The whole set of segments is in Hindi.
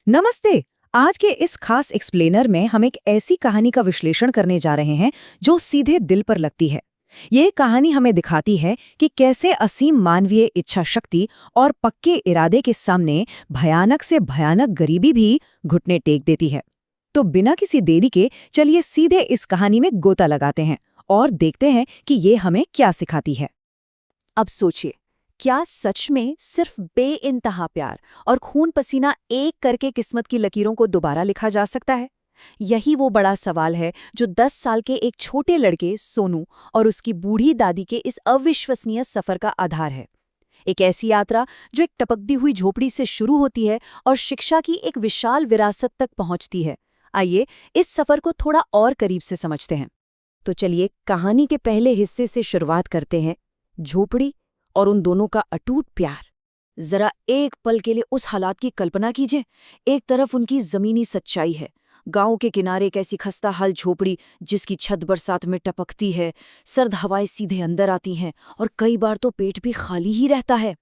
नमस्ते। आज के इस खास एक्सप्लेनर में हम एक ऐसी कहानी का विश्लेषण करने जा रहे हैं जो सीधे दिल पर लगती है। ये कहानी हमें दिखाती है कि कैसे असीम मानवीय इच्छा शक्ति और पक्के इरादे के सामने भयानक से भयानक गरीबी भी घुटने टेक देती है। तो बिना किसी देरी के चलिए सीधे इस कहानी में गोता लगाते हैं और देखते हैं कि ये हमें क्या सिखाती है। अब सोचिए, क्या सच में सिर्फ बेइंतहा प्यार और खून पसीना एक करके किस्मत की लकीरों को दोबारा लिखा जा सकता है? यही वो बड़ा सवाल है जो 10 साल के एक छोटे लड़के सोनू और उसकी बूढ़ी दादी के इस अविश्वसनीय सफर का आधार है। एक ऐसी यात्रा जो एक टपकती हुई झोपड़ी से शुरू होती है और शिक्षा की एक विशाल विरासत तक पहुंचती है। आइए इस सफर को थोड़ा और करीब से समझते हैं। तो चलिए कहानी के पहले हिस्से से शुरुआत करते हैं, झोपड़ी और उन दोनों का अटूट प्यार। जरा एक पल के लिए उस हालात की कल्पना कीजिए। एक तरफ उनकी जमीनी सच्चाई है, गांव के किनारे एक ऐसी खस्ता हाल झोपड़ी जिसकी छत बरसात में टपकती है, सर्द हवाएं सीधे अंदर आती हैं और कई बार तो पेट भी खाली ही रहता है।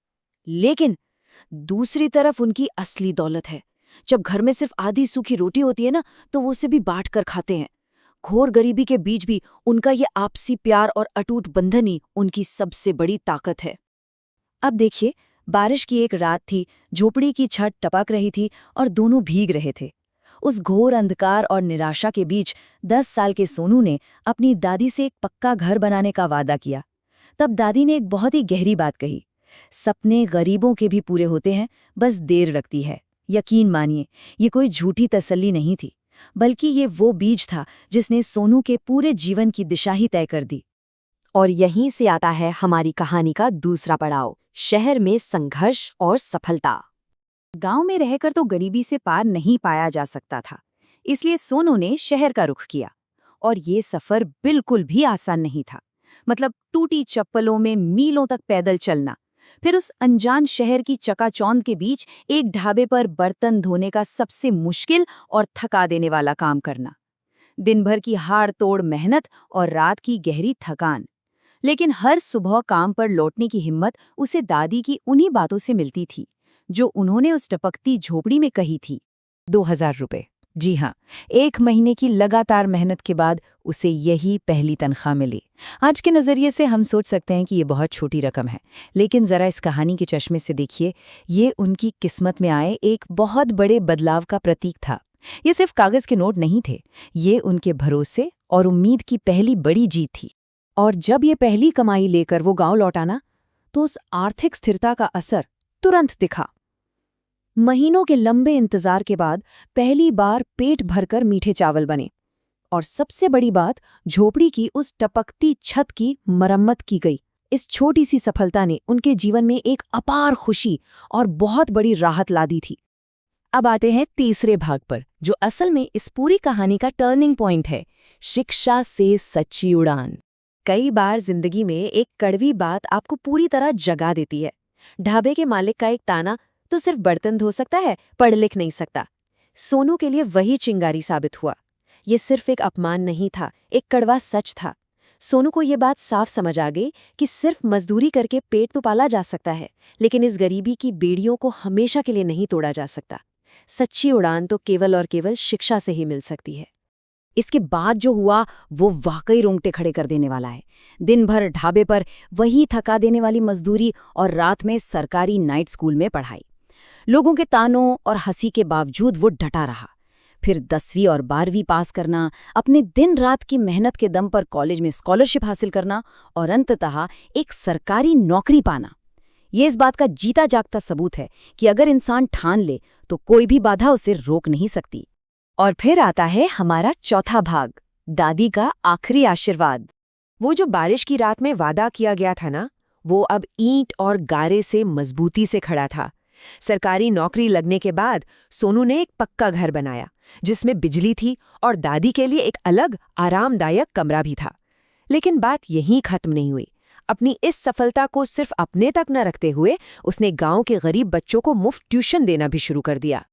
लेकिन दूसरी तरफ उनकी असली दौलत है। जब घर में सिर्फ आधी सूखी रोटी होती है ना, तो वो उसे भी बांट कर खाते हैं। घोर गरीबी के बीच भी उनका ये आपसी प्यार और अटूट बंधन ही उनकी सबसे बड़ी ताकत है। अब देखिए, बारिश की एक रात थी, झोपड़ी की छत टपक रही थी और दोनों भीग रहे थे। उस घोर अंधकार और निराशा के बीच 10 साल के सोनू ने अपनी दादी से एक पक्का घर बनाने का वादा किया। तब दादी ने एक बहुत ही गहरी बात कही, सपने गरीबों के भी पूरे होते हैं, बस देर लगती है। यकीन मानिए, ये कोई झूठी तसल्ली नहीं थी, बल्कि ये वो बीज था जिसने सोनू के पूरे जीवन की दिशा ही तय कर दी। और यहीं से आता है हमारी कहानी का दूसरा पड़ाव, शहर में संघर्ष और सफलता। गांव में रहकर तो गरीबी से पार नहीं पाया जा सकता था, इसलिए सोनू ने शहर का रुख किया। और ये सफर बिल्कुल भी आसान नहीं था। मतलब टूटी चप्पलों में मीलों तक पैदल चलना, फिर उस अनजान शहर की चकाचौंध के बीच एक ढाबे पर बर्तन धोने का सबसे मुश्किल और थका देने वाला काम करना। दिन भर की हाड़ तोड़ मेहनत और रात की गहरी थकान। लेकिन हर सुबह काम पर लौटने की हिम्मत उसे दादी की उन्हीं बातों से मिलती थी जो उन्होंने उस टपकती झोपड़ी में कही थी। 2000 रुपए। जी हाँ, 1 महीने की लगातार मेहनत के बाद उसे यही पहली तनख्वाह मिली। आज के नज़रिए से हम सोच सकते हैं कि ये बहुत छोटी रकम है, लेकिन ज़रा इस कहानी के चश्मे से देखिए, ये उनकी किस्मत में आए एक बहुत बड़े बदलाव का प्रतीक था। ये सिर्फ कागज़ के नोट नहीं थे, ये उनके भरोसे और उम्मीद की पहली बड़ी जीत थी। और जब ये पहली कमाई लेकर वो गांव लौटा ना, तो उस आर्थिक स्थिरता का असर तुरंत दिखा। महीनों के लंबे इंतजार के बाद पहली बार पेट भरकर मीठे चावल बने। और सबसे बड़ी बात, झोपड़ी की उस टपकती छत की मरम्मत की गई। इस छोटी सी सफलता ने उनके जीवन में एक अपार खुशी और बहुत बड़ी राहत ला दी थी। अब आते हैं तीसरे भाग पर, जो असल में इस पूरी कहानी का टर्निंग पॉइंट है, शिक्षा से सच्ची उड़ान। कई बार जिंदगी में एक कड़वी बात आपको पूरी तरह जगा देती है। ढाबे के मालिक का एक ताना, तो सिर्फ बर्तन धो सकता है, पढ़ लिख नहीं सकता। सोनू के लिए वही चिंगारी साबित हुआ। ये सिर्फ एक अपमान नहीं था, एक कड़वा सच था। सोनू को ये बात साफ समझ आ गई कि सिर्फ मजदूरी करके पेट तो पाला जा सकता है, लेकिन इस गरीबी की बेड़ियों को हमेशा के लिए नहीं तोड़ा जा सकता। सच्ची उड़ान तो केवल और केवल शिक्षा से ही मिल सकती है। इसके बाद जो हुआ वो वाकई रोंगटे खड़े कर देने वाला है। दिन भर ढाबे पर वही थका देने वाली मजदूरी और रात में सरकारी नाइट स्कूल में पढ़ाई। लोगों के तानों और हंसी के बावजूद वो डटा रहा। फिर 10वीं और 12वीं पास करना, अपने दिन रात की मेहनत के दम पर कॉलेज में स्कॉलरशिप हासिल करना और अंततः एक सरकारी नौकरी पाना। ये इस बात का जीता जागता सबूत है कि अगर इंसान ठान ले तो कोई भी बाधा उसे रोक नहीं सकती। और फिर आता है हमारा चौथा भाग, दादी का आखिरी आशीर्वाद। वो जो बारिश की रात में वादा किया गया था ना, वो अब ईंट और गारे से मजबूती से खड़ा था। सरकारी नौकरी लगने के बाद सोनू ने एक पक्का घर बनाया जिसमें बिजली थी और दादी के लिए एक अलग आरामदायक कमरा भी था। लेकिन बात यहीं खत्म नहीं हुई। अपनी इस सफलता को सिर्फ अपने तक न रखते हुए उसने गांव के गरीब बच्चों को मुफ्त ट्यूशन देना भी शुरू कर दिया।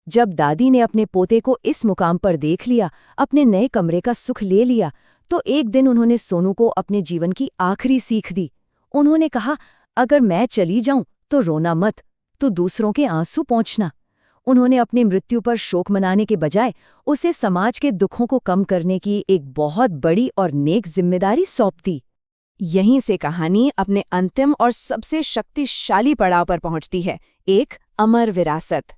जब दादी ने अपने पोते को इस मुकाम पर देख लिया, अपने नए कमरे का सुख ले लिया, तो एक दिन उन्होंने सोनू को अपने जीवन की आखिरी सीख दी। उन्होंने कहा, अगर मैं चली जाऊं तो रोना मत, तो दूसरों के आंसू पोंछना। उन्होंने अपनी मृत्यु पर शोक मनाने के बजाय उसे समाज के दुखों को कम करने की एक बहुत बड़ी और नेक जिम्मेदारी सौंप दी। यहीं से कहानी अपने अंतिम और सबसे शक्तिशाली पड़ाव पर पहुंचती है, एक अमर विरासत।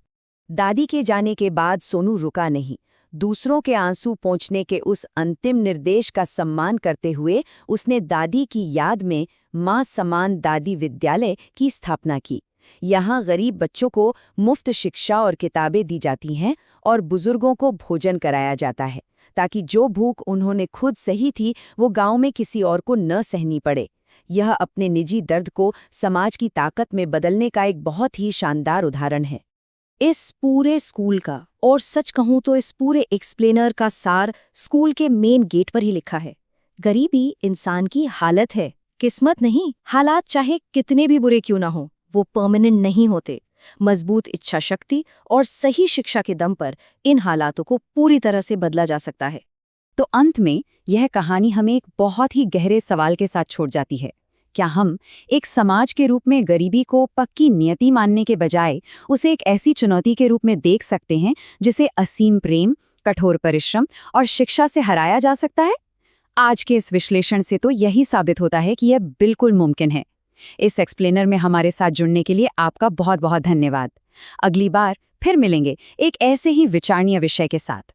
दादी के जाने के बाद सोनू रुका नहीं। दूसरों के आंसू पोंछने के उस अंतिम निर्देश का सम्मान करते हुए उसने दादी की याद में मां समान दादी विद्यालय की स्थापना की। यहाँ गरीब बच्चों को मुफ्त शिक्षा और किताबें दी जाती हैं और बुजुर्गों को भोजन कराया जाता है, ताकि जो भूख उन्होंने खुद सही थी वो गांव में किसी और को न सहनी पड़े। यह अपने निजी दर्द को समाज की ताकत में बदलने का एक बहुत ही शानदार उदाहरण है। इस पूरे स्कूल का, और सच कहूं तो इस पूरे एक्सप्लेनर का सार स्कूल के मेन गेट पर ही लिखा है। गरीबी इंसान की हालत है, किस्मत नहीं। हालात चाहे कितने भी बुरे क्यों ना हो, वो परमानेंट नहीं होते। मजबूत इच्छा शक्ति और सही शिक्षा के दम पर इन हालातों को पूरी तरह से बदला जा सकता है। तो अंत में यह कहानी हमें एक बहुत ही गहरे सवाल के साथ छोड़ जाती है। क्या हम एक समाज के रूप में गरीबी को पक्की नियति मानने के बजाय उसे एक ऐसी चुनौती के रूप में देख सकते हैं जिसे असीम प्रेम, कठोर परिश्रम और शिक्षा से हराया जा सकता है? आज के इस विश्लेषण से तो यही साबित होता है कि यह बिल्कुल मुमकिन है। इस एक्सप्लेनर में हमारे साथ जुड़ने के लिए आपका बहुत बहुत धन्यवाद। अगली बार फिर मिलेंगे एक ऐसे ही विचारणीय विषय के साथ।